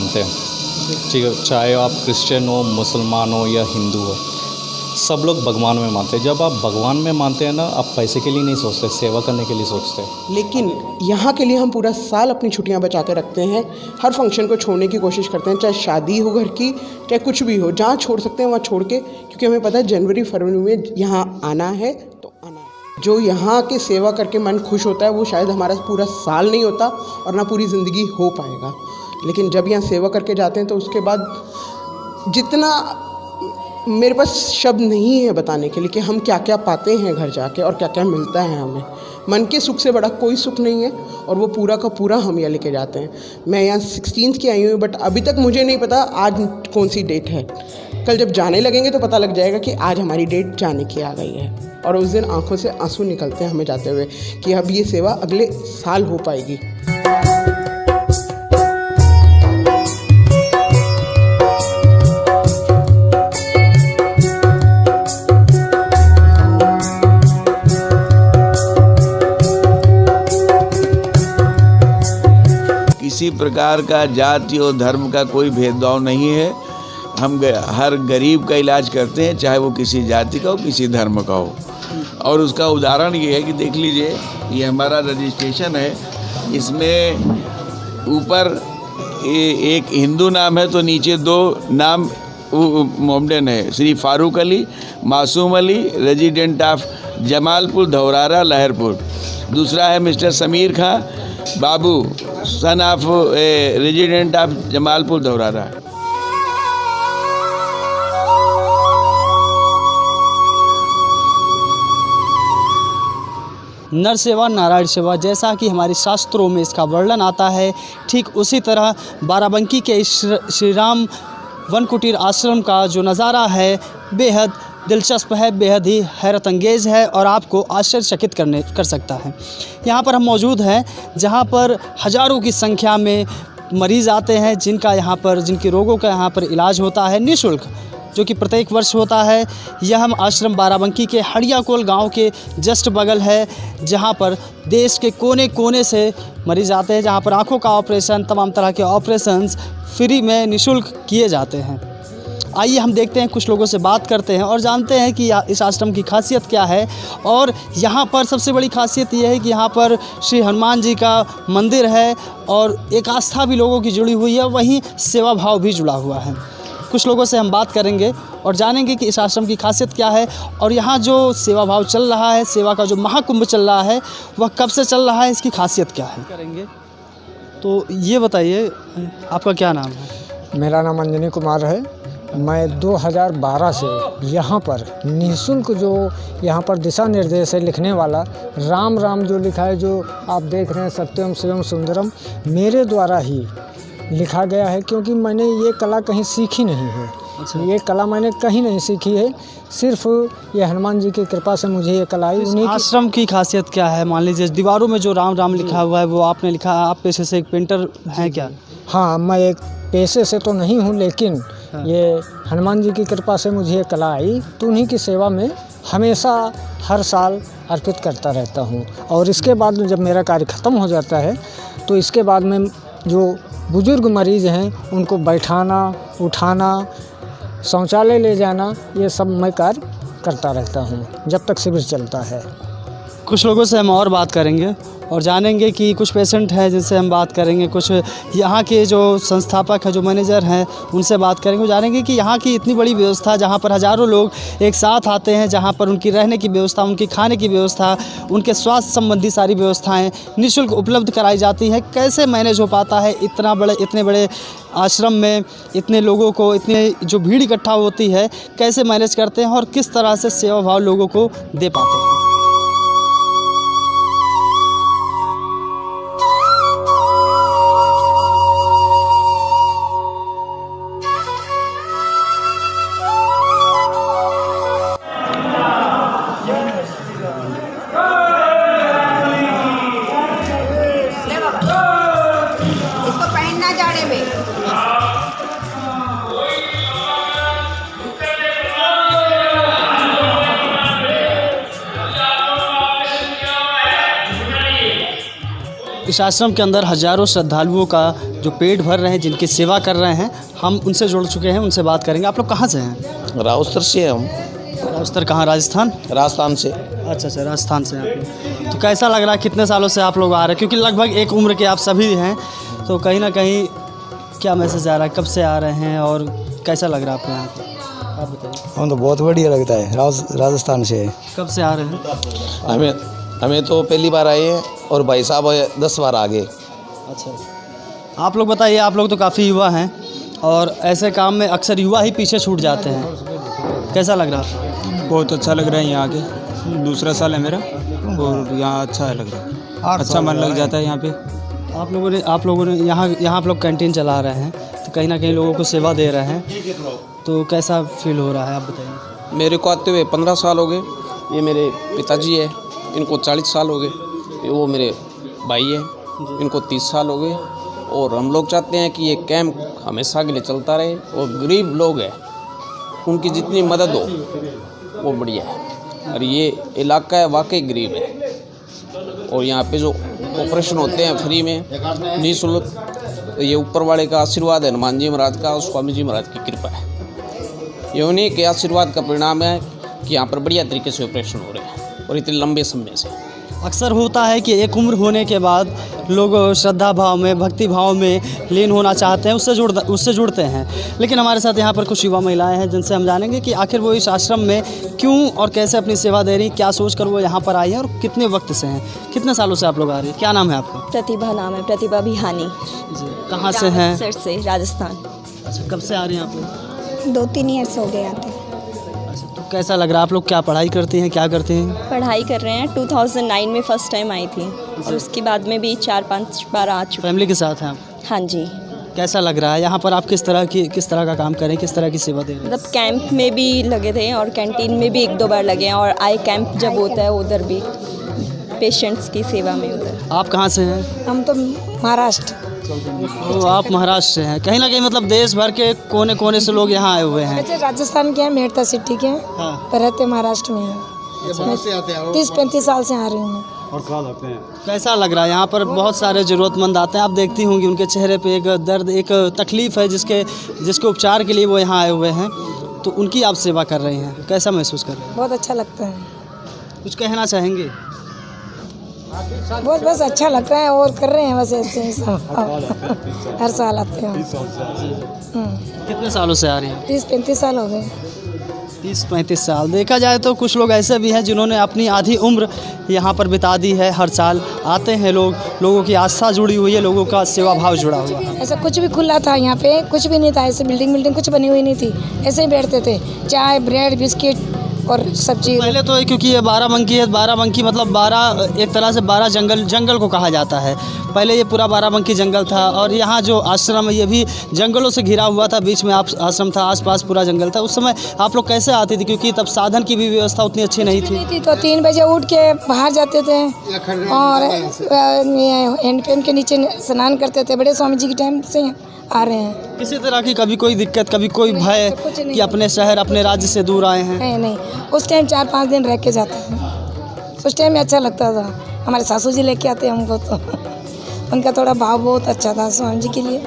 मानते हैं, ठीक है, चाहे आप क्रिश्चियन हो, मुसलमान हो या हिंदू हो, सब लोग भगवान में मानते हैं। जब आप भगवान में मानते हैं ना, आप पैसे के लिए नहीं सोचते, सेवा करने के लिए सोचते हैं। लेकिन यहाँ के लिए हम पूरा साल अपनी छुट्टियाँ बचा के रखते हैं, हर फंक्शन को छोड़ने की कोशिश करते हैं, चाहे शादी हो घर की, चाहे कुछ भी हो, जहाँ छोड़ सकते हैं वहाँ छोड़ के, क्योंकि हमें पता है जनवरी फरवरी में यहाँ आना है तो आना है। जो यहाँ के सेवा करके मन खुश होता है वो शायद हमारा पूरा साल नहीं होता और ना पूरी ज़िंदगी हो पाएगा। लेकिन जब यहाँ सेवा करके जाते हैं तो उसके बाद जितना मेरे पास शब्द नहीं है बताने के लिए कि हम क्या क्या पाते हैं घर जाके और क्या क्या मिलता है हमें। मन के सुख से बड़ा कोई सुख नहीं है और वो पूरा का पूरा हम यहाँ लेके जाते हैं। मैं यहाँ 16 की आई हूँ, बट अभी तक मुझे नहीं पता आज कौन सी डेट है। कल जब जाने लगेंगे तो पता लग जाएगा कि आज हमारी डेट जाने की आ गई है। और उस दिन आंखों से आंसू निकलते हैं हमें जाते हुए कि अब ये सेवा अगले साल हो पाएगी। किसी प्रकार का जाति और धर्म का कोई भेदभाव नहीं है। हम हर गरीब का इलाज करते हैं, चाहे वो किसी जाति का हो, किसी धर्म का हो। और उसका उदाहरण ये है कि देख लीजिए, ये हमारा रजिस्ट्रेशन है, इसमें ऊपर एक हिंदू नाम है तो नीचे 2 नाम मोमडन है, श्री फारूक अली, मासूम अली, रेजिडेंट ऑफ जमालपुर धौरारा लहरपुर। दूसरा है mister Sameer Khan Babu, son of resident of Jamalpur Dhaurara. नर सेवा नारायण सेवा, जैसा कि हमारे शास्त्रों में इसका वर्णन आता है, ठीक उसी तरह बाराबंकी के श्री राम वन कुटीर आश्रम का जो नज़ारा है बेहद दिलचस्प है, बेहद ही हैरत अंगेज़ है और आपको आश्चर्यचकित कर सकता है। यहाँ पर हम मौजूद हैं जहाँ पर हज़ारों की संख्या में मरीज़ आते हैं जिनके रोगों का यहाँ पर इलाज होता है निःशुल्क, जो कि प्रत्येक वर्ष होता है। यह हम आश्रम बाराबंकी के हड़ियाकोल गांव के जस्ट बगल है, जहां पर देश के कोने कोने से मरीज़ आते हैं, जहां पर आँखों का ऑपरेशन, तमाम तरह के ऑपरेशंस फ्री में निःशुल्क किए जाते हैं। आइए हम देखते हैं, कुछ लोगों से बात करते हैं और जानते हैं कि इस आश्रम की खासियत क्या है। और यहाँ पर सबसे बड़ी खासियत ये है कि यहाँ पर श्री हनुमान जी का मंदिर है और एक आस्था भी लोगों की जुड़ी हुई है, वहीं सेवा भाव भी जुड़ा हुआ है। कुछ लोगों से हम बात करेंगे और जानेंगे कि इस आश्रम की खासियत क्या है और यहाँ जो सेवा भाव चल रहा है, सेवा का जो महाकुंभ चल रहा है, वह कब से चल रहा है, इसकी खासियत क्या है करेंगे। तो ये बताइए, आपका क्या नाम है? मेरा नाम अंजनी कुमार है। मैं 2012 से यहाँ पर निःशुल्क जो यहाँ पर दिशा निर्देश है लिखने वाला, राम राम जो लिखा है, जो आप देख रहे हैं सत्यम शिवम सुंदरम, मेरे द्वारा ही लिखा गया है, क्योंकि मैंने ये कला कहीं सीखी नहीं है। अच्छा। ये कला मैंने कहीं नहीं सीखी है, सिर्फ ये हनुमान जी की कृपा से मुझे ये कला आई। उन्हीं आश्रम की खासियत क्या है? मान लीजिए दीवारों में जो राम राम लिखा हुआ है वो आपने लिखा, आप पेशे से एक पेंटर हैं क्या? हाँ, मैं एक पेशे से तो नहीं हूँ, लेकिन ये हनुमान जी की कृपा से मुझे ये कला आई, तो उन्हीं की सेवा में हमेशा हर साल अर्पित करता रहता हूँ। और इसके बाद जब मेरा कार्य ख़त्म हो जाता है तो इसके बाद में जो बुज़ुर्ग मरीज़ हैं उनको बैठाना, उठाना, शौचालय ले जाना, ये सब मैं कार्य करता रहता हूँ जब तक शिविर चलता है। कुछ लोगों से हम और बात करेंगे और जानेंगे कि कुछ पेशेंट हैं जिनसे हम बात करेंगे, कुछ यहाँ के जो संस्थापक हैं, जो मैनेजर हैं, उनसे बात करेंगे। जानेंगे कि यहाँ की इतनी बड़ी व्यवस्था, जहाँ पर हज़ारों लोग एक साथ आते हैं, जहाँ पर उनकी रहने की व्यवस्था, उनकी खाने की व्यवस्था, उनके स्वास्थ्य संबंधी सारी व्यवस्थाएं निःशुल्क उपलब्ध कराई जाती हैं, कैसे मैनेज हो पाता है इतने बड़े आश्रम में इतने लोगों को, इतने जो भीड़ इकट्ठा होती है, कैसे मैनेज करते हैं और किस तरह से सेवा भाव लोगों को दे पाते हैं। इस आश्रम के अंदर हज़ारों श्रद्धालुओं का जो पेट भर रहे हैं, जिनकी सेवा कर रहे हैं, हम उनसे जुड़ चुके हैं, उनसे बात करेंगे। आप लोग कहाँ से हैं? राउस्तर से हम। राउस्तर कहाँ, राजस्थान? राजस्थान से। अच्छा, राजस्थान से आप लोग। तो कैसा लग रहा है, कितने सालों से आप लोग आ रहे हैं? क्योंकि लगभग एक उम्र के आप सभी हैं, तो कहीं ना कहीं क्या मैसेज आ रहा है, कब से आ रहे हैं और कैसा लग रहा है आपको यहाँ पे? आप बताइए। हम तो बहुत बढ़िया लगता है, राजस्थान से। कब से आ रहे हैं? हमें तो पहली बार आए हैं और भाई साहब 10 बार आ गए। अच्छा, आप लोग बताइए, आप लोग तो काफ़ी युवा हैं और ऐसे काम में अक्सर युवा ही पीछे छूट जाते हैं, कैसा लग रहा है? बहुत अच्छा लग रहा है यहाँ के, दूसरा साल है मेरा और यहाँ अच्छा लग रहा है, अच्छा मन लग जाता है यहाँ पे। आप लोगों ने यहाँ आप लोग कैंटीन चला रहे हैं, तो कहीं ना कहीं लोगों को सेवा दे रहे हैं, तो कैसा फील हो रहा है, आप बताइए। मेरे को आते हुए 15 साल हो गए। ये मेरे पिताजी है, इनको 40 साल हो गए। वो मेरे भाई है, इनको 30 साल हो गए। और हम लोग चाहते हैं कि ये कैंप हमेशा के लिए चलता रहे और गरीब लोग हैं उनकी जितनी मदद हो वो बढ़िया है। और ये इलाका है वाकई गरीब है और यहाँ पे जो ऑपरेशन होते हैं फ्री में निःशुल्क, तो ये ऊपर वाले का आशीर्वाद है, हनुमान जी महाराज का और स्वामी जी महाराज की कृपा है। ये उन्हीं के आशीर्वाद का परिणाम है कि यहाँ पर बढ़िया तरीके से ऑपरेशन हो रहे हैं और इतने लंबे समय से। अक्सर होता है कि एक उम्र होने के बाद लोग श्रद्धा भाव में, भक्ति भाव में लीन होना चाहते हैं, उससे जुड़ते हैं। लेकिन हमारे साथ यहाँ पर कुछ युवा महिलाएं हैं जिनसे हम जानेंगे कि आखिर वो इस आश्रम में क्यों और कैसे अपनी सेवा दे रही, क्या सोच कर वो यहाँ पर आई हैं और कितने वक्त से हैं, कितने सालों से आप लोग आ रही हैं। क्या नाम है आपका? प्रतिभा नाम है, प्रतिभा बिहानी। जी, कहाँ से हैं? सर से, राजस्थान। अच्छा, कब से आ रही हैं आप लोग? 2-3 ईयर्स हो गए आते। तो कैसा लग रहा है, आप लोग क्या पढ़ाई करती हैं, क्या करते हैं? पढ़ाई कर रहे हैं। 2009 में फ़र्स्ट टाइम आई थी और उसके बाद में भी 4-5 बार आ चुकी। फैमिली के साथ हैं आप? हाँ जी। कैसा लग रहा है यहाँ पर, आप किस तरह का काम करें, किस तरह की सेवा दे रहे हैं? मतलब कैंप में भी लगे थे और कैंटीन में भी 1-2 बार लगे हैं और आई कैंप जब होता है उधर भी पेशेंट्स की सेवा में उधर। आप कहाँ से हैं? हम तो महाराष्ट्र। तो आप महाराष्ट्र से हैं, कहीं ना कहीं मतलब देश भर के कोने कोने से लोग यहाँ आए हुए हैं। वैसे राजस्थान के हैं, मेड़ता सिटी के हैं, हाँ। पर रहते महाराष्ट्र में हैं। 30-35 साल से आ रही हूँ मैं। कैसा लग रहा है यहाँ पर? बहुत सारे ज़रूरतमंद आते हैं, आप देखती होंगी उनके चेहरे पे एक दर्द, एक तकलीफ़ है जिसके उपचार के लिए वो यहाँ आए हुए हैं, तो उनकी आप सेवा कर रही हैं, कैसा महसूस कर रहे हैं? बहुत अच्छा लगता है। कुछ कहना चाहेंगे? बहुत बस अच्छा लगता है और कर रहे हैं बस ऐसे ही हर साल आते हैं। कितने सालों से आ रही हैं? 30-35 साल हो गए। 30-35 साल। देखा जाए तो कुछ लोग ऐसे भी हैं जिन्होंने अपनी आधी उम्र यहाँ पर बिता दी है। हर साल आते हैं लोगों की आस्था जुड़ी हुई है, लोगों का सेवा भाव जुड़ा हुआ है। ऐसा कुछ भी खुला था यहाँ पे, कुछ भी नहीं था, ऐसे बिल्डिंग कुछ बनी हुई नहीं थी, ऐसे ही बैठते थे, चाय ब्रेड बिस्किट और सब्जी। पहले तो क्योंकि ये बाराबंकी है, बाराबंकी मतलब 12 एक तरह से 12 जंगल को कहा जाता है। पहले ये पूरा बाराबंकी जंगल था और यहाँ जो आश्रम है ये भी जंगलों से घिरा हुआ था, बीच में आश्रम था, आसपास पूरा जंगल था। उस समय आप लोग कैसे आते थे, क्योंकि तब साधन की भी व्यवस्था उतनी अच्छी नहीं थी? तो 3 बजे उठ के बाहर जाते थे और हैंडपम्प के नीचे स्नान करते थे। बड़े स्वामी जी के टाइम से आ रहे हैं। किसी तरह की कभी कोई दिक्कत, कभी कोई भय कि अपने शहर अपने राज्य से दूर आए हैं? नहीं, उस टाइम 4-5 दिन रह के जाते थे, उस टाइम में अच्छा लगता था। हमारे सासू जी लेके आते हमको, तो उनका थोड़ा भाव बहुत अच्छा था स्वामी जी के लिए।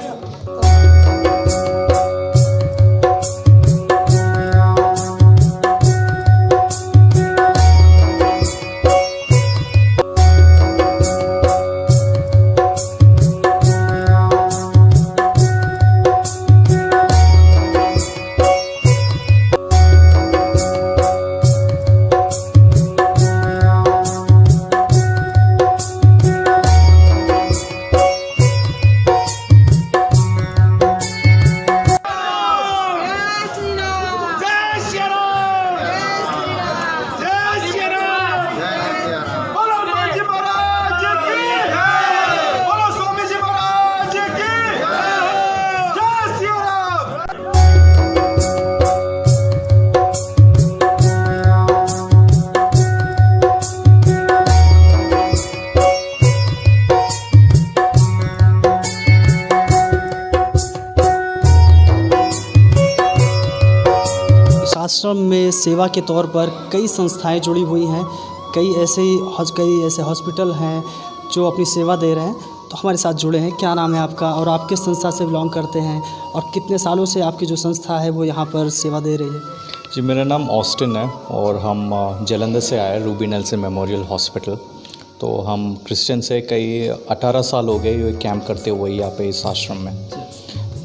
आश्रम में सेवा के तौर पर कई संस्थाएं जुड़ी हुई हैं, कई ऐसे हॉस्पिटल हैं जो अपनी सेवा दे रहे हैं। तो हमारे साथ जुड़े हैं। क्या नाम है आपका और आप किस संस्था से बिलोंग करते हैं और कितने सालों से आपकी जो संस्था है वो यहाँ पर सेवा दे रही है? जी, मेरा नाम ऑस्टिन है और हम जालंधर से आए, रूबी नेल्सन मेमोरियल हॉस्पिटल। तो हम क्रिश्चियन से कई 18 साल हो गए ये कैंप करते हुए यहाँ पे इस आश्रम में।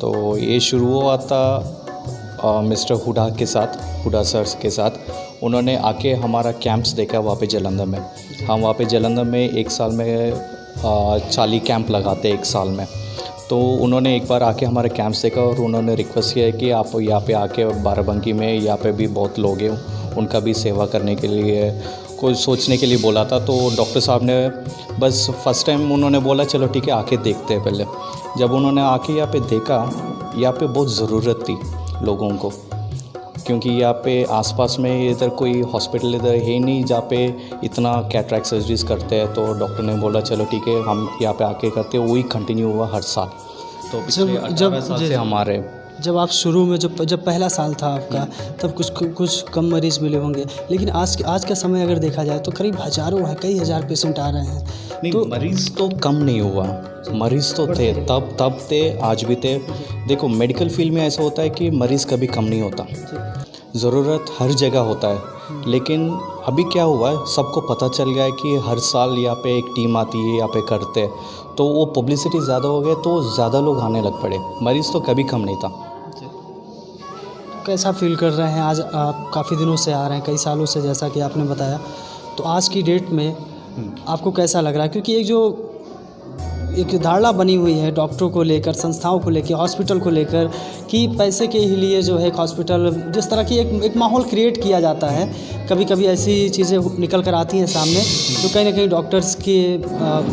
तो ये शुरू हुआ था मिस्टर हुडा के साथ, हुडा सर के साथ। उन्होंने आके हमारा कैंप्स देखा वहाँ पे जालंधर में। हम वहाँ पे जालंधर में एक साल में 40 कैंप लगाते एक साल में। तो उन्होंने एक बार आके हमारे कैंप्स देखा और उन्होंने रिक्वेस्ट किया कि आप यहाँ पे आके, और बाराबंकी में यहाँ पे भी बहुत लोग हैं, उनका भी सेवा करने के लिए कोई सोचने के लिए बोला था। तो डॉक्टर साहब ने बस फर्स्ट टाइम उन्होंने बोला चलो ठीक है आके देखते हैं पहले। जब उन्होंने आके यहाँ पे देखा, यहाँ पे बहुत ज़रूरत थी लोगों को, क्योंकि यहाँ पे आसपास में इधर कोई हॉस्पिटल इधर है नहीं जहाँ पे इतना कैटरैक्ट सर्जरीज करते हैं। तो डॉक्टर ने बोला चलो ठीक है हम यहाँ पे आके करते हैं। वही कंटिन्यू हुआ हर साल। तो पिछले 18 साल से हमारे। जब आप शुरू में जब पहला साल था आपका, तब कुछ कम मरीज़ मिले होंगे, लेकिन आज का समय अगर देखा जाए तो करीब हज़ारों है, कई हज़ार पेशेंट आ रहे हैं। नहीं, तो मरीज़ तो कम नहीं हुआ, मरीज़ तो थे, तब थे, आज भी थे। देखो मेडिकल फील्ड में ऐसा होता है कि मरीज़ कभी कम नहीं होता, ज़रूरत हर जगह होता है। लेकिन अभी क्या हुआ है, सबको पता चल गया है कि हर साल यहाँ पे एक टीम आती है, यहाँ पे करते हैं, तो वो पब्लिसिटी ज़्यादा हो गई तो ज़्यादा लोग आने लग पड़े। मरीज़ तो कभी कम नहीं था। कैसा फील कर रहे हैं आज? आप काफ़ी दिनों से आ रहे हैं, कई सालों से, जैसा कि आपने बताया। तो आज की डेट में आपको कैसा लग रहा है? क्योंकि एक धारणा बनी हुई है डॉक्टरों को लेकर, संस्थाओं को लेकर, हॉस्पिटल को लेकर, कि पैसे के ही लिए जो है हॉस्पिटल, जिस तरह की एक माहौल क्रिएट किया जाता है, कभी कभी ऐसी चीज़ें निकल कर आती हैं सामने तो कहीं ना कहीं डॉक्टर्स के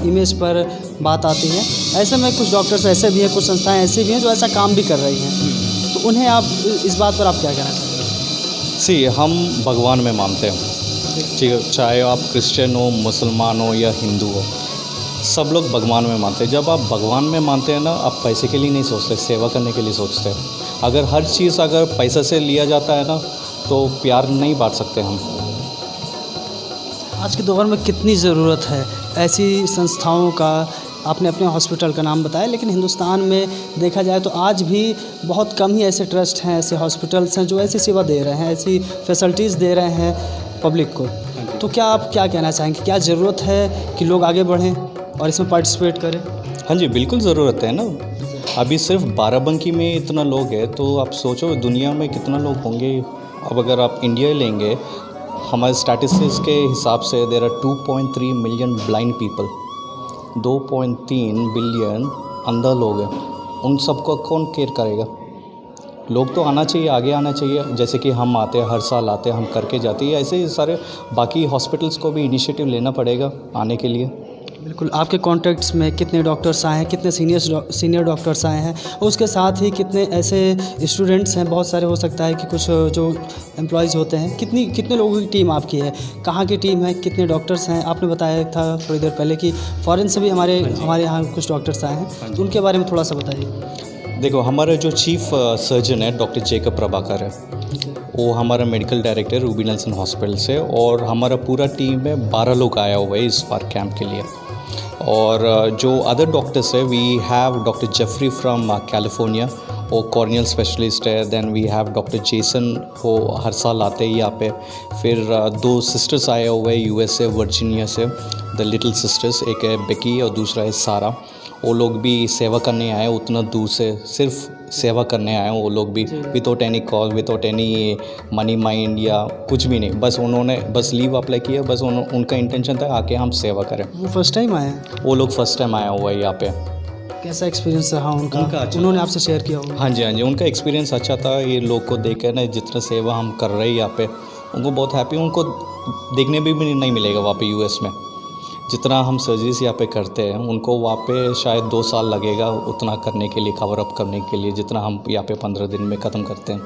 इमेज पर बात आती है। ऐसे में कुछ डॉक्टर्स ऐसे भी हैं, कुछ संस्थाएं ऐसी भी हैं जो ऐसा काम भी कर रही हैं। तो उन्हें आप इस बात पर आप क्या कहना चाहेंगे? हम भगवान में मानते हैं, ठीक है, चाहे आप क्रिश्चियन हो, मुसलमान हो या हिंदू हो, सब लोग भगवान में मानते हैं। जब आप भगवान में मानते हैं ना, आप पैसे के लिए नहीं सोचते, सेवा करने के लिए सोचते हैं। अगर हर चीज़ अगर पैसे से लिया जाता है ना, तो प्यार नहीं बांट सकते हम। आज के दौर में कितनी ज़रूरत है ऐसी संस्थाओं का? आपने अपने हॉस्पिटल का नाम बताया, लेकिन हिंदुस्तान में देखा जाए तो आज भी बहुत कम ही ऐसे ट्रस्ट हैं, ऐसे हॉस्पिटल्स हैं जो ऐसी सेवा दे रहे हैं, ऐसी फैसिलिटीज़ दे रहे हैं पब्लिक को। तो क्या आप क्या कहना चाहेंगे? क्या ज़रूरत है कि लोग आगे बढ़ें और इसमें पार्टिसिपेट करें? हाँ जी, बिल्कुल ज़रूरत है ना। अभी सिर्फ बाराबंकी में इतना लोग हैं, तो आप सोचो दुनिया में कितना लोग होंगे। अब अगर आप इंडिया लेंगे, हमारे स्टैटिस्टिक्स के हिसाब से there are 2.3 million blind people, 2.3 billion अंधा लोग हैं। उन सबको कौन केयर करेगा? लोग तो आना चाहिए, आगे आना चाहिए। जैसे कि हम आते हैं, हर साल आते हैं, हम करके जाते हैं, ऐसे ही सारे बाकी हॉस्पिटल्स को भी इनिशिएटिव लेना पड़ेगा आने के लिए। बिल्कुल। आपके कॉन्टैक्ट्स में कितने डॉक्टर्स आए हैं, कितने सीनियर डॉक्टर्स आए हैं, और उसके साथ ही कितने ऐसे स्टूडेंट्स हैं? बहुत सारे हो सकता है कि कुछ जो एम्प्लॉयज़ होते हैं। कितने लोगों की टीम आपकी है? कहाँ की टीम है? कितने डॉक्टर्स हैं? आपने बताया था थोड़ी देर पहले कि फ़ॉरेन से भी हमारे यहाँ कुछ डॉक्टर्स आए हैं, तो उनके बारे में थोड़ा सा बताइए। देखो, हमारा जो चीफ सर्जन है डॉक्टर जेकब प्रभाकर है, वो हमारा medical director Ruby Nelson hospital से, और हमारा पूरा टीम में 12 लोग आया हुआ है इस बार कैंप के लिए। और जो अदर डॉक्टर्स है, we have doctor Jeffrey from California, वो कॉर्नियल स्पेशलिस्ट है। Then we have doctor Jason, वो हर साल आते हैं यहाँ पे। फिर 2 सिस्टर्स आए हुए हैं यूएस से, वर्जीनिया से, द लिटिल सिस्टर्स, एक है बेकी और दूसरा है सारा। वो लोग भी सेवा करने आए, उतना दूर से सिर्फ सेवा करने आए वो लोग भी, without any call, without any money mind या कुछ भी नहीं। बस उन्होंने बस लीव अप्लाई किया, बस उनका इंटेंशन था आके हम सेवा करें। वो फर्स्ट टाइम आए हैं? वो लोग फर्स्ट टाइम आया हुआ है यहाँ पे। कैसा एक्सपीरियंस रहा उनका अच्छा, उन्होंने आपसे शेयर किया होगा? हाँ जी, उनका एक्सपीरियंस अच्छा था। ये लोग को देख कर ना, जितना सेवा हम कर रहे हैं यहाँ पे, उनको बहुत हैप्पी। उनको देखने भी नहीं मिलेगा वहाँ पे यूएस में। जितना हम सर्जरीज यहाँ पे करते हैं, उनको वहाँ पे शायद 2 साल लगेगा उतना करने के लिए, कवर अप करने के लिए, जितना हम यहाँ पे 15 दिन में ख़त्म करते हैं।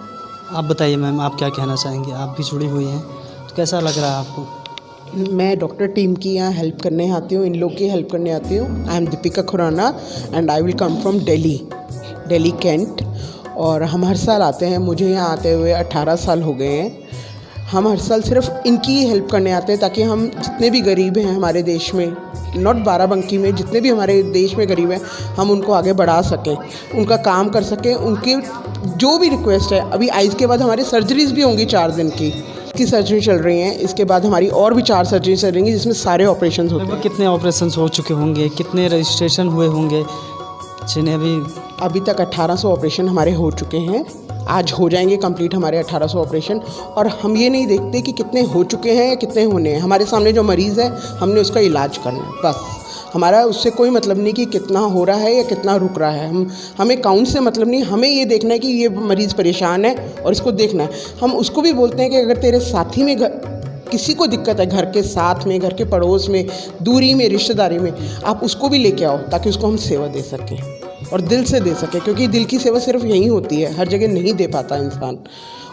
आप बताइए मैम, आप क्या कहना चाहेंगे? आप भी जुड़ी हुई हैं, तो कैसा लग रहा है आपको? मैं डॉक्टर टीम की यहाँ हेल्प करने आती हूँ, इन लोग की हेल्प करने आती हूँ। I am Deepika Khurana and I will come from Delhi Cantt. और हम हर साल आते हैं। मुझे यहाँ आते हुए 18 साल हो गए हैं। हम हर साल सिर्फ इनकी ही हेल्प करने आते हैं ताकि हम जितने भी गरीब हैं हमारे देश में, नॉट बाराबंकी में, जितने भी हमारे देश में गरीब हैं, हम उनको आगे बढ़ा सकें, उनका काम कर सकें, उनके जो भी रिक्वेस्ट है। अभी आइज़ के बाद हमारी सर्जरीज भी होंगी 4 दिन की सर्जरी चल रही हैं। इसके बाद हमारी और भी 4 सर्जरी चल रही हैं जिसमें सारे ऑपरेशन होते हैं। कितने ऑपरेशन हो चुके होंगे, कितने रजिस्ट्रेशन हुए होंगे जिन्हें अभी तक 1800 ऑपरेशन हमारे हो चुके हैं। आज हो जाएंगे कंप्लीट हमारे 1800 ऑपरेशन। और हम ये नहीं देखते कि कितने हो चुके हैं या कितने होने हैं। हमारे सामने जो मरीज़ है हमने उसका इलाज करना है, बस। हमारा उससे कोई मतलब नहीं कि कितना हो रहा है या कितना रुक रहा है। हमें काउंट से मतलब नहीं, हमें ये देखना है कि ये मरीज़ परेशान है और इसको देखना है। हम उसको भी बोलते हैं कि अगर तेरे साथी में किसी को दिक्कत है, घर के साथ में, घर के पड़ोस में, दूरी में, रिश्तेदारी में, आप उसको भी लेके आओ ताकि उसको हम सेवा दे सकें और दिल से दे सकें, क्योंकि दिल की सेवा सिर्फ यहीं होती है, हर जगह नहीं दे पाता इंसान।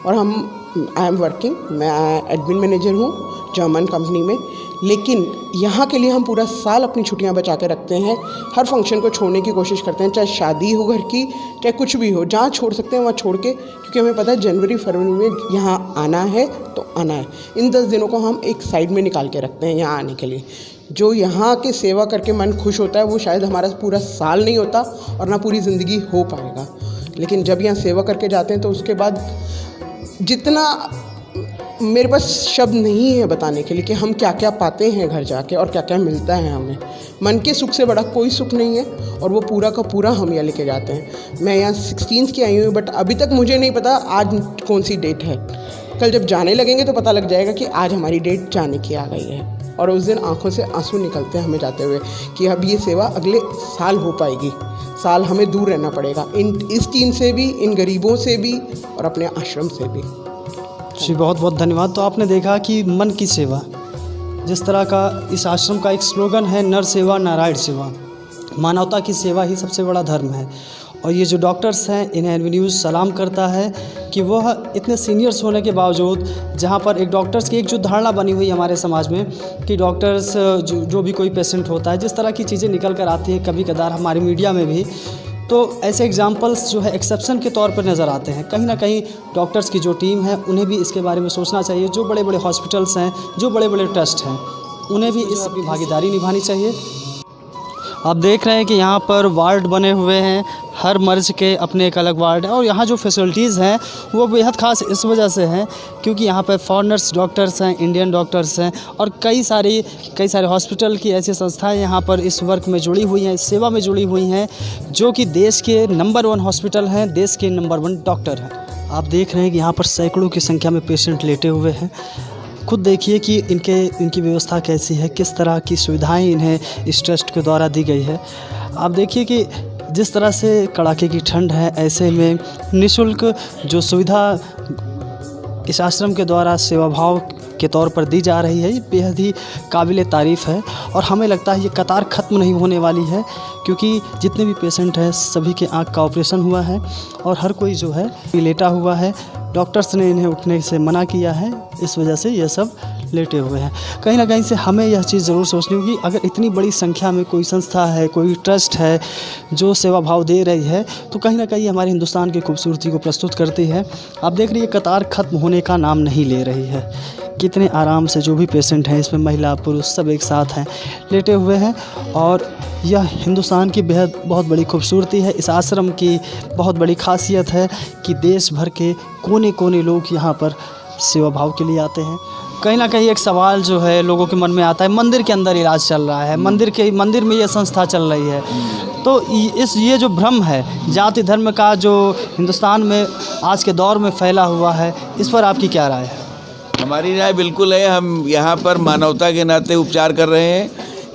और आई एम वर्किंग, मैं एडमिन मैनेजर हूँ जर्मन कंपनी में, लेकिन यहाँ के लिए हम पूरा साल अपनी छुट्टियाँ बचा के रखते हैं। हर फंक्शन को छोड़ने की कोशिश करते हैं, चाहे शादी हो घर की, चाहे कुछ भी हो, जहाँ छोड़ सकते हैं वहाँ छोड़ के, क्योंकि हमें पता है जनवरी फरवरी में यहाँ आना है तो आना है। इन 10 दिनों को हम एक साइड में निकाल के रखते हैं यहाँ आने के लिए। जो यहाँ के सेवा करके मन खुश होता है वो शायद हमारा पूरा साल नहीं होता और ना पूरी ज़िंदगी हो पाएगा। लेकिन जब यहाँ सेवा करके जाते हैं तो उसके बाद जितना मेरे पास शब्द नहीं है बताने के लिए कि हम क्या क्या पाते हैं घर जाके और क्या क्या मिलता है हमें। मन के सुख से बड़ा कोई सुख नहीं है और वो पूरा का पूरा हम यहाँ लेके जाते हैं। मैं यहाँ 16 की आई हूँ, बट अभी तक मुझे नहीं पता आज कौन सी डेट है। कल जब जाने लगेंगे तो पता लग जाएगा कि आज हमारी डेट जाने की आ गई है। और उस दिन आंखों से आंसू निकलते हैं हमें जाते हुए कि अब ये सेवा अगले साल हो पाएगी। साल हमें दूर रहना पड़ेगा इस टीम से भी, इन गरीबों से भी और अपने आश्रम से भी। जी बहुत बहुत धन्यवाद। तो आपने देखा कि मन की सेवा, जिस तरह का इस आश्रम का एक स्लोगन है, नर सेवा नारायण सेवा, मानवता की सेवा ही सबसे बड़ा धर्म है। और ये जो डॉक्टर्स हैं इन्हें एनवी न्यूज़ सलाम करता है कि वह इतने सीनियर्स होने के बावजूद, जहाँ पर एक डॉक्टर्स की एक जो धारणा बनी हुई है हमारे समाज में कि डॉक्टर्स जो भी कोई पेशेंट होता है, जिस तरह की चीज़ें निकल कर आती हैं कभी कदार हमारी मीडिया में भी, तो ऐसे एग्जाम्पल्स जो है एक्सेप्शन के तौर पर नज़र आते हैं। कहीं ना कहीं डॉक्टर्स की जो टीम है उन्हें भी इसके बारे में सोचना चाहिए। जो बड़े बड़े हॉस्पिटल्स हैं, जो बड़े बड़े ट्रस्ट हैं, उन्हें भी इस अपनी भागीदारी निभानी चाहिए। आप देख रहे हैं कि यहाँ पर वार्ड बने हुए हैं, हर मर्ज के अपने एक अलग वार्ड है। और यहाँ जो फैसिलिटीज़ हैं वो बेहद ख़ास इस वजह से हैं क्योंकि यहाँ पर फॉरेनर्स डॉक्टर्स हैं, इंडियन डॉक्टर्स हैं और कई सारे हॉस्पिटल की ऐसी संस्थाएं यहाँ पर इस वर्क में जुड़ी हुई हैं, इस सेवा में जुड़ी हुई हैं, जो कि देश के नंबर 1 हॉस्पिटल हैं, देश के नंबर 1 डॉक्टर हैं। आप देख रहे हैं कि यहाँ पर सैकड़ों की संख्या में पेशेंट लेटे हुए हैं। खुद देखिए कि इनकी व्यवस्था कैसी है, किस तरह की सुविधाएं इन्हें इस ट्रस्ट के द्वारा दी गई है। आप देखिए कि जिस तरह से कड़ाके की ठंड है, ऐसे में निःशुल्क जो सुविधा इस आश्रम के द्वारा सेवा भाव के तौर पर दी जा रही है, ये बेहद ही काबिल तारीफ़ है। और हमें लगता है ये कतार ख़त्म नहीं होने वाली है, क्योंकि जितने भी पेशेंट हैं सभी के आँख का ऑपरेशन हुआ है और हर कोई जो है लेटा हुआ है। डॉक्टर्स ने इन्हें उठने से मना किया है, इस वजह से ये सब लेटे हुए हैं। कहीं ना कहीं से हमें यह चीज़ ज़रूर सोचनी होगी, अगर इतनी बड़ी संख्या में कोई संस्था है, कोई ट्रस्ट है जो सेवा भाव दे रही है, तो कहीं ना कहीं हमारे हिंदुस्तान की खूबसूरती को प्रस्तुत करती है। आप देख रही है कतार ख़त्म होने का नाम नहीं ले रही है। कितने आराम से जो भी पेशेंट हैं, इसमें महिला पुरुष सब एक साथ हैं, लेटे हुए हैं। और यह हिंदुस्तान की बहुत बड़ी खूबसूरती है। इस आश्रम की बहुत बड़ी खासियत है कि देश भर के कोने कोने लोग यहाँ पर सेवा भाव के लिए आते हैं। कहीं ना कहीं एक सवाल जो है लोगों के मन में आता है, मंदिर के अंदर इलाज चल रहा है, मंदिर में ये संस्था चल रही है, तो ये जो भ्रम है जाति धर्म का जो हिंदुस्तान में आज के दौर में फैला हुआ है, इस पर आपकी क्या राय है? हमारी राय बिल्कुल है। हम यहाँ पर मानवता के नाते उपचार कर रहे हैं।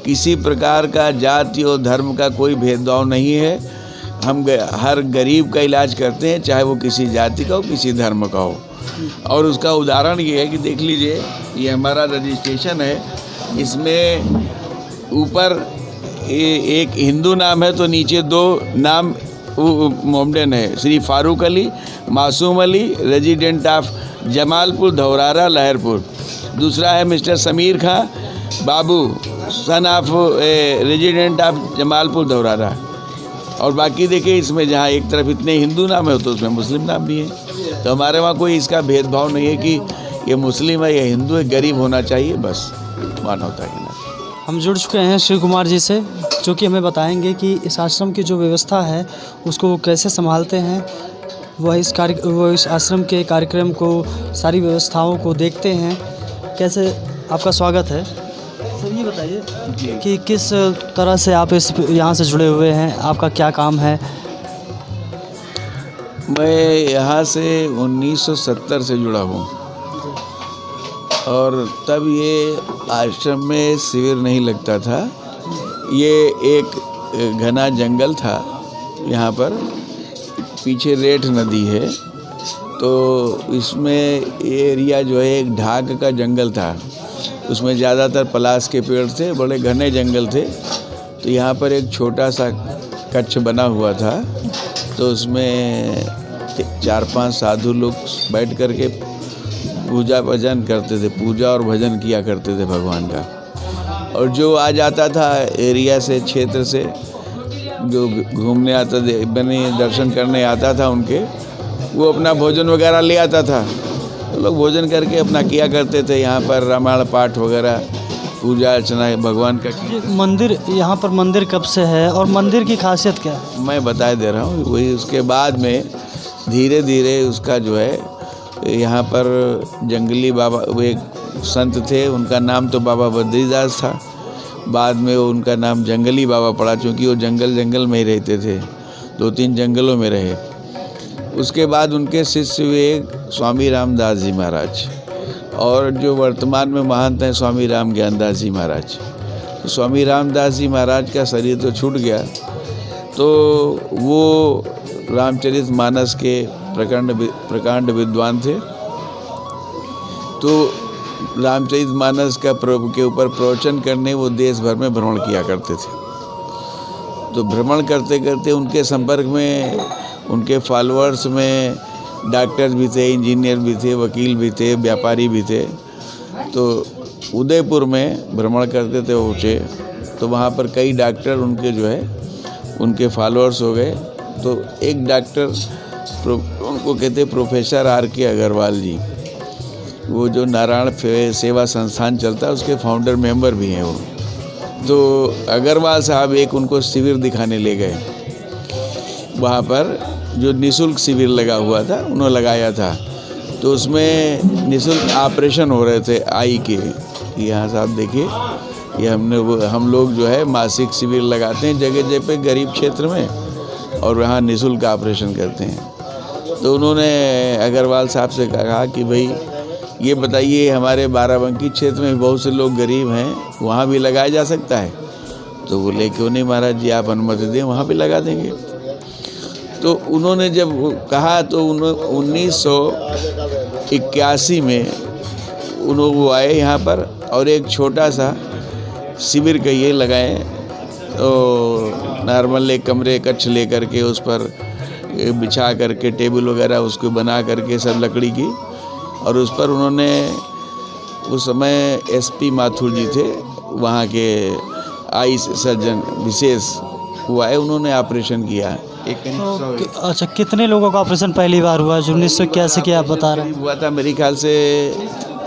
किसी प्रकार का जाति और धर्म का कोई भेदभाव नहीं है। हम हर गरीब का इलाज करते हैं, चाहे वो किसी जाति का हो, किसी धर्म का हो। और उसका उदाहरण ये है कि देख लीजिए, ये हमारा रजिस्ट्रेशन है। इसमें ऊपर एक हिंदू नाम है तो नीचे 2 नाम मोमडन है, श्री फारूक अली, मासूम अली, रेजिडेंट ऑफ जमालपुर धौरारा लहरपुर। दूसरा है mister Sameer Khan Babu, son of resident of Jamalpur Dhaurara. और बाकी देखिए इसमें जहाँ एक तरफ इतने हिंदू नाम है तो उसमें मुस्लिम नाम भी है। तो हमारे वहाँ कोई इसका भेदभाव नहीं है कि ये मुस्लिम है या हिंदू है, गरीब होना चाहिए बस, मानवता के नाते। हम जुड़ चुके हैं शिव कुमार जी से, जो कि हमें बताएंगे कि इस आश्रम की जो व्यवस्था है उसको वो कैसे संभालते हैं। वो इस आश्रम के कार्यक्रम को, सारी व्यवस्थाओं को देखते हैं। कैसे आपका स्वागत है सर, ये बताइए कि किस तरह से आप इस यहाँ से जुड़े हुए हैं, आपका क्या काम है? मैं यहाँ से 1970 से जुड़ा हूँ और तब ये आश्रम में शिविर नहीं लगता था। ये एक घना जंगल था, यहाँ पर पीछे रेठ नदी है, तो इसमें एरिया जो है एक ढाक का जंगल था, उसमें ज़्यादातर पलाश के पेड़ थे, बड़े घने जंगल थे। तो यहाँ पर एक छोटा सा कक्ष बना हुआ था, तो उसमें 4-5 साधु लोग बैठ कर के पूजा भजन करते थे, पूजा और भजन किया करते थे भगवान का। और जो आ जाता था एरिया से, क्षेत्र से, जो घूमने आता था, बने दर्शन करने आता था उनके, वो अपना भोजन वगैरह ले आता था। तो लोग भोजन करके अपना किया करते थे। यहाँ पर रामायण पाठ वगैरह, पूजा अर्चना भगवान का। मंदिर, यहाँ पर मंदिर कब से है और मंदिर की खासियत क्या है? मैं बता दे रहा हूँ। वही उसके बाद में धीरे धीरे उसका जो है, यहाँ पर जंगली बाबा, वो एक संत थे, उनका नाम तो बाबा बद्रीदास था। बाद में उनका नाम जंगली बाबा पड़ा, क्योंकि वो जंगल में ही रहते थे, 2-3 जंगलों में रहे। उसके बाद उनके शिष्य हुए स्वामी रामदास जी महाराज, और जो वर्तमान में महंत हैं स्वामी राम ज्ञानदास जी महाराज। तो स्वामी रामदास जी महाराज का शरीर तो छूट गया, तो वो रामचरितमानस के प्रकांड विद्वान थे। तो रामचरितमानस के ऊपर प्रवचन करने वो देश भर में भ्रमण किया करते थे। तो भ्रमण करते करते उनके संपर्क में, उनके फॉलोअर्स में डॉक्टर भी थे, इंजीनियर भी थे, वकील भी थे, व्यापारी भी थे। तो उदयपुर में भ्रमण करते थे ऊँचे, तो वहाँ पर कई डॉक्टर उनके जो है, उनके फॉलोअर्स हो गए। तो एक डॉक्टर, उनको कहते प्रोफेसर R.K. अग्रवाल जी, वो जो नारायण सेवा संस्थान चलता है उसके फाउंडर मेंबर भी हैं वो। तो अग्रवाल साहब एक उनको शिविर दिखाने ले गए। वहाँ पर जो निःशुल्क शिविर लगा हुआ था, उन्होंने लगाया था। तो उसमें निःशुल्क ऑपरेशन हो रहे थे आई के। यहाँ साहब देखिए, ये हम लोग जो है मासिक शिविर लगाते हैं जगह जगह पे, गरीब क्षेत्र में, और वहाँ निःशुल्क ऑपरेशन करते हैं। तो उन्होंने अग्रवाल साहब से कहा कि भाई ये बताइए, हमारे बाराबंकी क्षेत्र में बहुत से लोग गरीब हैं, वहाँ भी लगाया जा सकता है? तो बोले क्यों नहीं महाराज जी, आप अनुमति दें, वहाँ भी लगा देंगे। तो उन्होंने जब कहा तो 1981 में वो आए यहाँ पर, और एक छोटा सा शिविर कहिए लगाए। तो नॉर्मल एक कमरे कक्ष ले करके उस पर बिछा करके टेबल वगैरह उसको बना करके सब लकड़ी की, और उस पर उन्होंने, उस समय SP माथुर जी थे वहाँ के आई सर्जन विशेष, वो आए, उन्होंने ऑपरेशन किया। तो अच्छा, कितने लोगों का ऑपरेशन पहली बार हुआ? 1981 के आप बता रहे हैं? हुआ था मेरे ख्याल से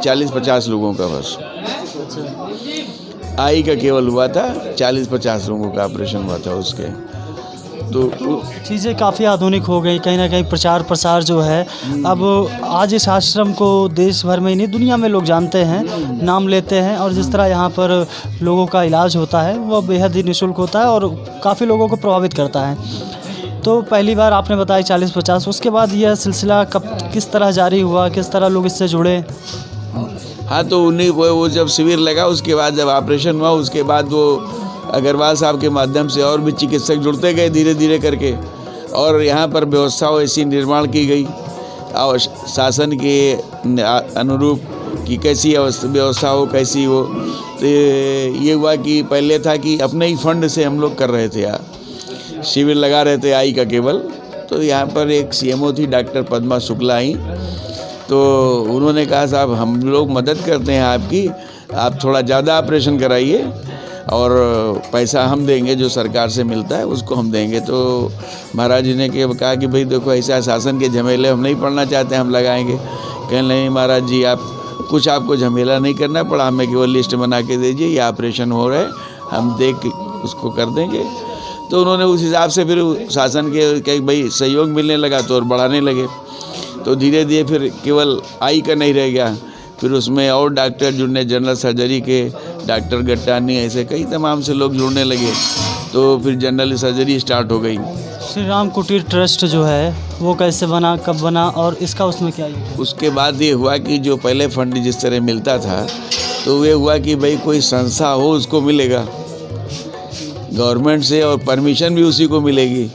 40-50 लोगों का बस। आई का केवल हुआ था, 40-50 लोगों का ऑपरेशन हुआ था उसके। तो चीज़ें काफ़ी आधुनिक हो गई, कहीं ना कहीं प्रचार प्रसार जो है, अब आज इस आश्रम को देश भर में ही नहीं, दुनिया में लोग जानते हैं, नाम लेते हैं। और जिस तरह यहाँ पर लोगों का इलाज होता है वह बेहद ही निःशुल्क होता है और काफ़ी लोगों को प्रभावित करता है। तो पहली बार आपने बताया 40-50, उसके बाद यह सिलसिला कब, किस तरह जारी हुआ, किस तरह लोग इससे जुड़े? हाँ, तो उन्हीं वो जब शिविर लगा, उसके बाद जब ऑपरेशन हुआ, उसके बाद वो अग्रवाल साहब के माध्यम से और भी चिकित्सक जुड़ते गए धीरे धीरे करके, और यहाँ पर व्यवस्थाओं ऐसी निर्माण की गई और शासन के अनुरूप कि कैसी व्यवस्था हो, कैसी हो। तो ये हुआ कि पहले था कि अपने ही फंड से हम लोग कर रहे थे, यार शिविर लगा रहे थे आई का केवल। तो यहाँ पर एक CMO थी डॉक्टर पद्मा शुक्ला आई, तो उन्होंने कहा साहब हम लोग मदद करते हैं आपकी, आप थोड़ा ज़्यादा ऑपरेशन कराइए और पैसा हम देंगे, जो सरकार से मिलता है उसको हम देंगे। तो महाराज जी ने कहा कि भाई देखो, ऐसा शासन के झमेले हम नहीं पढ़ना चाहते, हम लगाएंगे। कहें नहीं महाराज जी, आप कुछ आपको झमेला नहीं करना पड़ा, हमें केवल लिस्ट बना के दीजिए, ये ऑपरेशन हो रहा है, हम देख के उसको कर देंगे। तो उन्होंने उस हिसाब से फिर शासन के भाई सहयोग मिलने लगा तो और बढ़ाने लगे। तो धीरे धीरे फिर केवल आई का नहीं रह गया, फिर उसमें और डॉक्टर जुड़ने, जनरल सर्जरी के डॉक्टर गट्टानी, ऐसे कई तमाम से लोग जुड़ने लगे। तो फिर जनरल सर्जरी स्टार्ट हो गई। श्री राम कुटीर ट्रस्ट जो है वो कैसे बना, कब बना और इसका उसमें क्या है? उसके बाद ये हुआ कि जो पहले फंड जिस तरह मिलता था तो ये हुआ कि भाई कोई संस्था हो उसको मिलेगा गवर्नमेंट से, और परमिशन भी उसी को मिलेगी।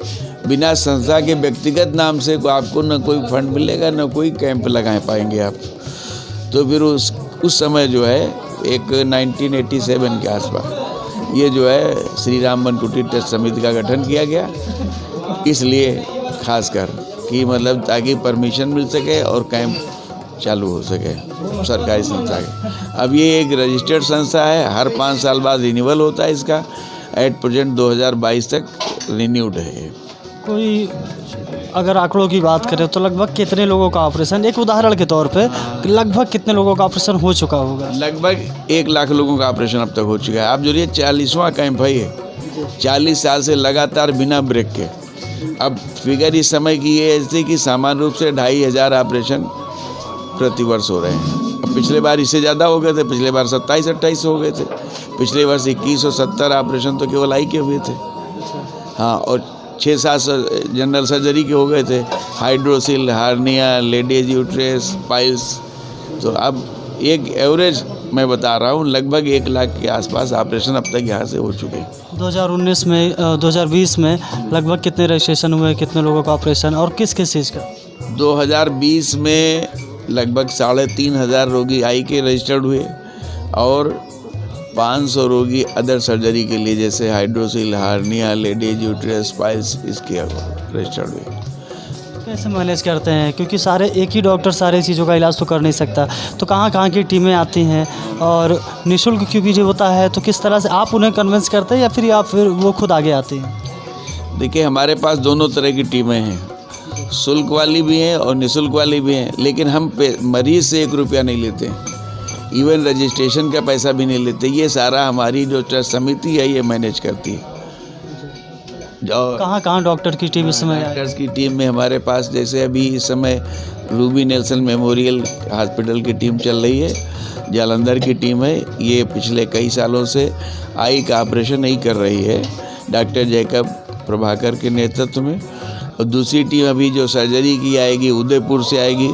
बिना संस्था के व्यक्तिगत नाम से आपको न कोई फंड मिलेगा, न कोई कैंप लगा पाएंगे आप। तो फिर उस समय जो है एक 1987 के आसपास ये जो है श्री राम वन कुटीर ट्रस्ट समिति का गठन किया गया, इसलिए खासकर कि मतलब ताकि परमिशन मिल सके और कैंप चालू हो सके सरकारी संस्था के। अब ये एक रजिस्टर्ड संस्था है, हर 5 साल बाद रिन्यूअल होता है इसका। एट प्रेजेंट 2022 तक रिन्यूड है। कोई अगर आंकड़ों की बात करें तो लगभग कितने लोगों का ऑपरेशन, एक उदाहरण के तौर पे लगभग कितने लोगों का ऑपरेशन हो चुका होगा? लगभग 1 लाख लोगों का ऑपरेशन अब तक हो चुका है। आप जो ये 40वां कैंप है, ये 40 साल से लगातार बिना ब्रेक के। अब फिगर इस समय की ये ऐसी कि सामान्य रूप से 2500 ऑपरेशन प्रतिवर्ष हो रहे हैं। अब पिछले बार इससे ज़्यादा हो गए थे, पिछले बार 27-28 हो गए थे, पिछले वर्ष 2170 ऑपरेशन तो केवल आई के हुए थे। हाँ, और 6-7 जनरल सर्जरी के हो गए थे, hydrocele, hernia, ladies uterus, piles. तो अब एक एवरेज मैं बता रहा हूँ, लगभग 1 लाख के आसपास ऑपरेशन अब तक यहाँ से हो चुके हैं। 2020 में लगभग कितने रजिस्ट्रेशन हुए, कितने लोगों का ऑपरेशन और किस किस चीज़ का? 2020 में लगभग 3500 रोगी आई के रजिस्टर्ड हुए और 500 रोगी अदर सर्जरी के लिए जैसे hydrocele, hernia, ladies uterus, piles, इसके रजिस्टर्ड हुए। कैसे मैनेज करते हैं, क्योंकि सारे एक ही डॉक्टर सारे चीज़ों का इलाज तो कर नहीं सकता, तो कहाँ कहाँ की टीमें आती हैं और निःशुल्क क्योंकि जो होता है तो किस तरह से आप उन्हें कन्विंस करते हैं या फिर वो खुद आगे आते हैं? देखिए, हमारे पास दोनों तरह की टीमें हैं, शुल्क वाली भी हैं और निःशुल्क वाली भी हैं, लेकिन हम मरीज से 1 रुपया नहीं लेते हैं, इवन रजिस्ट्रेशन का पैसा भी नहीं लेते। ये सारा हमारी जो ट्रस्ट समिति है ये मैनेज करती है। कहाँ डॉक्टर की टीम इस समय? डॉक्टर्स की टीम में हमारे पास जैसे अभी इस समय रूबी नेल्सन मेमोरियल हॉस्पिटल की टीम चल रही है, जालंधर की टीम है, ये पिछले कई सालों से आई का ऑपरेशन नहीं कर रही है, डॉक्टर जैकब प्रभाकर के नेतृत्व में। और दूसरी टीम अभी जो सर्जरी की आएगी उदयपुर से आएगी,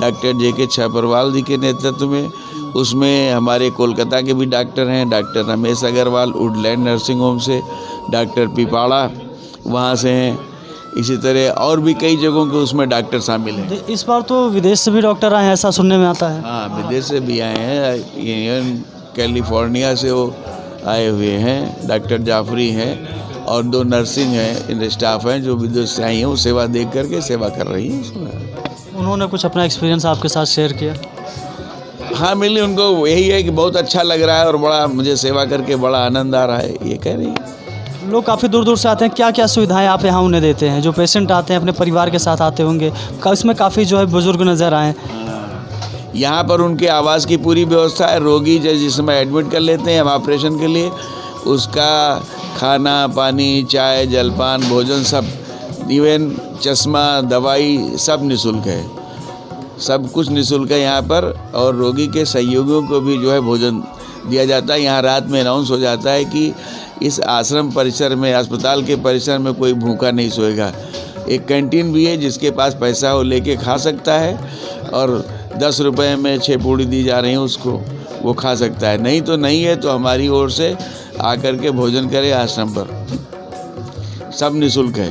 डॉक्टर जेके छापरवाल जी के नेतृत्व में। उसमें हमारे कोलकाता के भी डॉक्टर हैं, doctor Ramesh Agarwal Woodland nursing home से, डॉक्टर पिपाड़ा वहाँ से हैं, इसी तरह और भी कई जगहों के उसमें डॉक्टर शामिल हैं। इस बार तो विदेश से भी डॉक्टर आए हैं, ऐसा सुनने में आता है। हाँ, विदेश से भी आए हैं, कैलिफोर्निया से वो आए हुए हैं, डॉक्टर जाफरी हैं और 2 नर्सिंग हैं स्टाफ हैं जो विदेश से आई हैं, वो सेवा दे करके सेवा कर रही हैं। उन्होंने कुछ अपना एक्सपीरियंस आपके साथ शेयर किया? हाँ, मिली, उनको यही है कि बहुत अच्छा लग रहा है और बड़ा मुझे सेवा करके बड़ा आनंद आ रहा है, ये कह रही है। लोग काफ़ी दूर दूर से आते हैं, क्या क्या सुविधाएं आप यहाँ उन्हें देते हैं? जो पेशेंट आते हैं अपने परिवार के साथ आते होंगे, इसमें काफ़ी जो है बुजुर्ग नज़र आए। यहाँ पर उनके आवास की पूरी व्यवस्था है, रोगी जिस समय एडमिट कर लेते हैं हम ऑपरेशन के लिए, उसका खाना पानी, चाय, जलपान, भोजन सब, इवन चश्मा, दवाई सब निःशुल्क है, सब कुछ निःशुल्क है यहाँ पर। और रोगी के सहयोगियों को भी जो है भोजन दिया जाता है। यहाँ रात में अनाउंस हो जाता है कि इस आश्रम परिसर में, अस्पताल के परिसर में कोई भूखा नहीं सोएगा। एक कैंटीन भी है, जिसके पास पैसा हो लेके खा सकता है और 10 रुपये में 6 पूड़ी दी जा रही हैं उसको, वो खा सकता है, नहीं तो नहीं है। तो हमारी ओर से आकर के भोजन करे आश्रम पर, सब निःशुल्क है।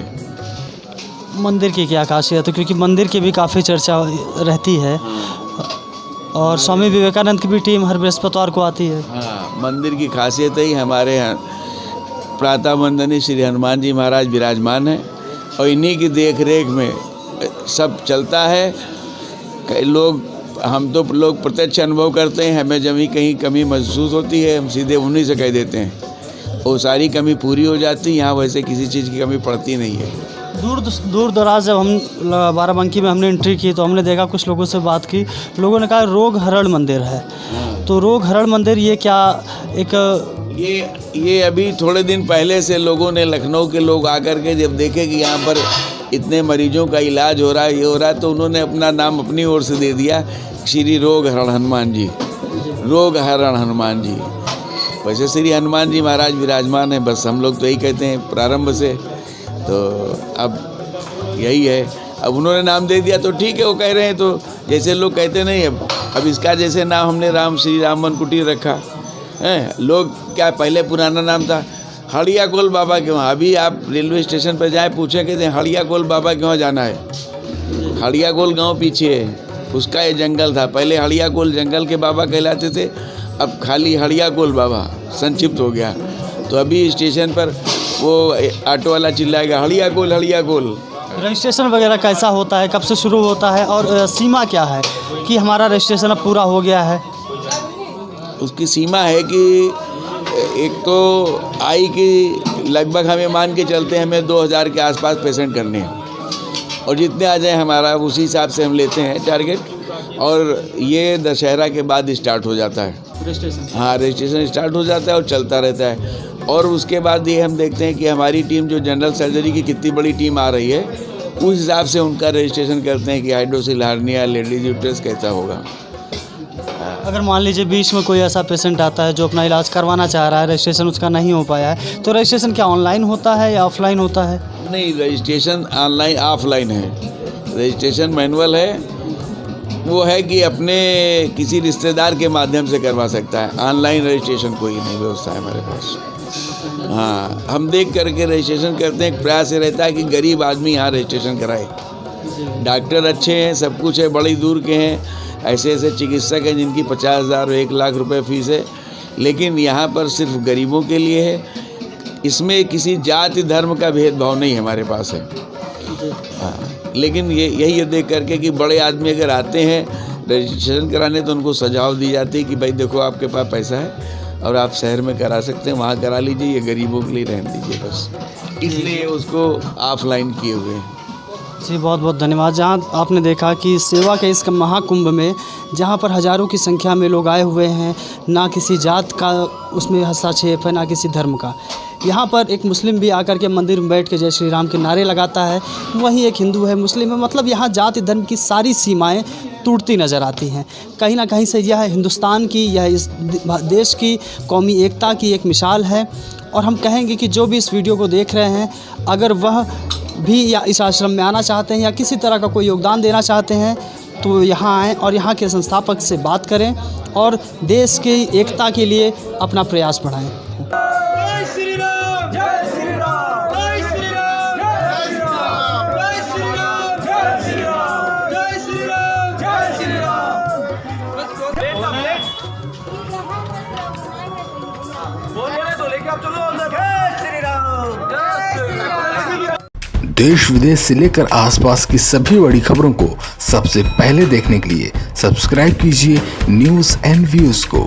मंदिर की क्या खासियत है, क्योंकि मंदिर की भी काफ़ी चर्चा रहती है और स्वामी विवेकानंद की भी टीम हर बृहस्पतिवार को आती है। हाँ, मंदिर की खासियत है ही हमारे यहाँ प्रातः वंदनीय श्री हनुमान जी महाराज विराजमान हैं और इन्हीं की देख रेख में सब चलता है। कई लोग, हम तो लोग प्रत्यक्ष अनुभव करते हैं, हमें जब भी कहीं कमी महसूस होती है हम सीधे उन्हीं से कह देते हैं। वो सारी कमी पूरी हो जाती। यहाँ वैसे किसी चीज़ की कमी पड़ती नहीं है। दूर दराज जब हम बाराबंकी में हमने एंट्री की तो हमने देखा, कुछ लोगों से बात की, लोगों ने कहा रोग हरण मंदिर है। तो रोग हरण मंदिर ये क्या एक ये अभी थोड़े दिन पहले से लोगों ने, लखनऊ के लोग आकर के जब देखे कि यहाँ पर इतने मरीजों का इलाज हो रहा है, ये हो रहा है, तो उन्होंने अपना नाम अपनी ओर से दे दिया, श्री रोग हरण हनुमान जी, रोग हरण हनुमान जी। वैसे श्री हनुमान जी महाराज विराजमान है, बस हम लोग तो यही कहते हैं प्रारंभ से। तो अब यही है, अब उन्होंने नाम दे दिया तो ठीक है, वो कह रहे हैं तो जैसे लोग कहते नहीं। अब इसका जैसे नाम हमने श्री राम वन कुटीर रखा है, लोग क्या पहले पुराना नाम था हड़िया कोल बाबा के वहाँ। अभी आप रेलवे स्टेशन पर जाए पूछे कहते हैं हड़िया कोल बाबा के वहाँ जाना है। हड़िया कोल गाँव पीछे है, उसका ये जंगल था। पहले हड़िया कोल जंगल के बाबा कहलाते थे, अब खाली हड़िया कोल बाबा संक्षिप्त हो गया। तो अभी स्टेशन पर वो ऑटो वाला चिल्लाएगा हड़िया कोल हड़िया कोल। रजिस्ट्रेशन वगैरह कैसा होता है, कब से शुरू होता है और सीमा क्या है कि हमारा रजिस्ट्रेशन अब पूरा हो गया है? उसकी सीमा है कि एक तो आई कि लगभग हमें मान के चलते हैं हमें 2000 के आसपास पेशेंट करने हैं, और जितने आ जाए हमारा उसी हिसाब से हम लेते हैं टारगेट। और ये दशहरा के बाद स्टार्ट हो जाता है रजिस्ट्रेशन। हाँ, रजिस्ट्रेशन स्टार्ट हो जाता है और चलता रहता है। और उसके बाद ये हम देखते हैं कि हमारी टीम जो जनरल सर्जरी की कितनी बड़ी टीम आ रही है, उस हिसाब से उनका रजिस्ट्रेशन करते हैं कि हाइड्रोसिल हार्निया, लेडीज यूट्रस कैसा होगा। अगर मान लीजिए बीच में कोई ऐसा पेशेंट आता है जो अपना इलाज करवाना चाह रहा है, रजिस्ट्रेशन उसका नहीं हो पाया है, तो रजिस्ट्रेशन क्या ऑनलाइन होता है या ऑफलाइन होता है? नहीं, रजिस्ट्रेशन ऑनलाइन ऑफलाइन है। रजिस्ट्रेशन मैनुअल है, वो है कि अपने किसी रिश्तेदार के माध्यम से करवा सकता है। ऑनलाइन रजिस्ट्रेशन कोई नहीं व्यवस्था है हमारे पास। हाँ, हम देख करके रजिस्ट्रेशन करते हैं। प्रयास ये रहता है कि गरीब आदमी यहाँ रजिस्ट्रेशन कराए। डॉक्टर अच्छे हैं, सब कुछ है, बड़ी दूर के हैं, ऐसे ऐसे चिकित्सक हैं जिनकी 50,000 और 1 लाख रुपए फीस है, लेकिन यहाँ पर सिर्फ गरीबों के लिए है। इसमें किसी जाति धर्म का भेदभाव नहीं हमारे पास है। हाँ, लेकिन यही देख करके कि बड़े आदमी अगर आते हैं रजिस्ट्रेशन कराने तो उनको सुझाव दी जाती है कि भाई देखो आपके पास पैसा है और आप शहर में करा सकते हैं, वहाँ करा लीजिए, ये गरीबों के लिए रहने दीजिए बस। इसलिए उसको ऑफलाइन किए हुए हैं। जी, बहुत बहुत धन्यवाद। जहाँ आपने देखा कि सेवा के इस महाकुंभ में जहाँ पर हज़ारों की संख्या में लोग आए हुए हैं, ना किसी जात का उसमें हस्तक्षेप है, ना किसी धर्म का। यहाँ पर एक मुस्लिम भी आकर के मंदिर में बैठ के जय श्री राम के नारे लगाता है, वहीं एक हिंदू है, मुस्लिम है, मतलब यहाँ जाति धर्म की सारी सीमाएं टूटती नज़र आती हैं। कहीं ना कहीं से यह हिंदुस्तान की, यह इस देश की कौमी एकता की एक मिसाल है। और हम कहेंगे कि जो भी इस वीडियो को देख रहे हैं, अगर वह भी या इस आश्रम में आना चाहते हैं या किसी तरह का कोई योगदान देना चाहते हैं तो यहाँ आएँ और यहाँ के संस्थापक से बात करें और देश की एकता के लिए अपना प्रयास बढ़ाएं। देश विदेश से लेकर आसपास की सभी बड़ी खबरों को सबसे पहले देखने के लिए सब्सक्राइब कीजिए न्यूज़ एंड व्यूज़ को।